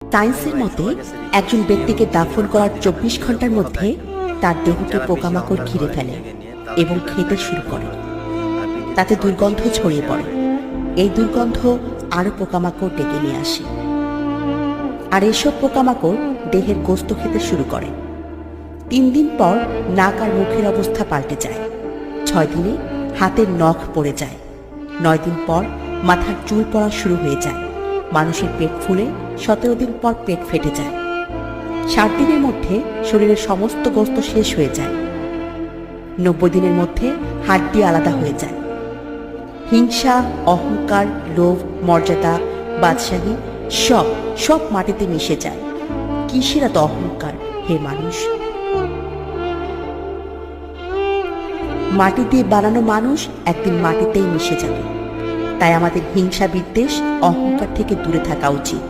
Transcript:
সায়েন্সের মতে একজন ব্যক্তিকে দাফন করার ২৪ ঘন্টার মধ্যে তার দেহকে পোকামাকড় ঘিরে ফেলে এবং খেতে শুরু করে। তাতে দুর্গন্ধ ছড়িয়ে পড়ে। এই দুর্গন্ধ আরো পোকামাকড় ডেকে নিয়ে আসে, আর এসব পোকামাকড় দেহের গোস্ত খেতে শুরু করে। ৩ দিন পর নাক আর মুখের অবস্থা পাল্টে যায়। ৬ দিনে হাতের নখ পড়ে যায়। ৯ দিন পর মাথার চুল পড়া শুরু হয়ে যায়। মানুষের পেট ফুলে ১৭ দিন পর পেট ফেটে যায়। ৬০ দিনের মধ্যে শরীরের সমস্ত গোস্ত শেষ হয়ে যায়। ৯০ দিনের মধ্যে হাড্ডি আলাদা হয়ে যায়। হিংসা, অহংকার, লোভ, মর্যাদা, বাদশাহী সব মাটিতে মিশে যায়। কিসের এত অহংকার হে মানুষ? মাটি দিয়ে বানানো মানুষ একদিন মাটিতেই মিশে যাবে। তাই আমাদের হিংসা, বিদ্বেষ, অহংকার থেকে দূরে থাকা উচিত।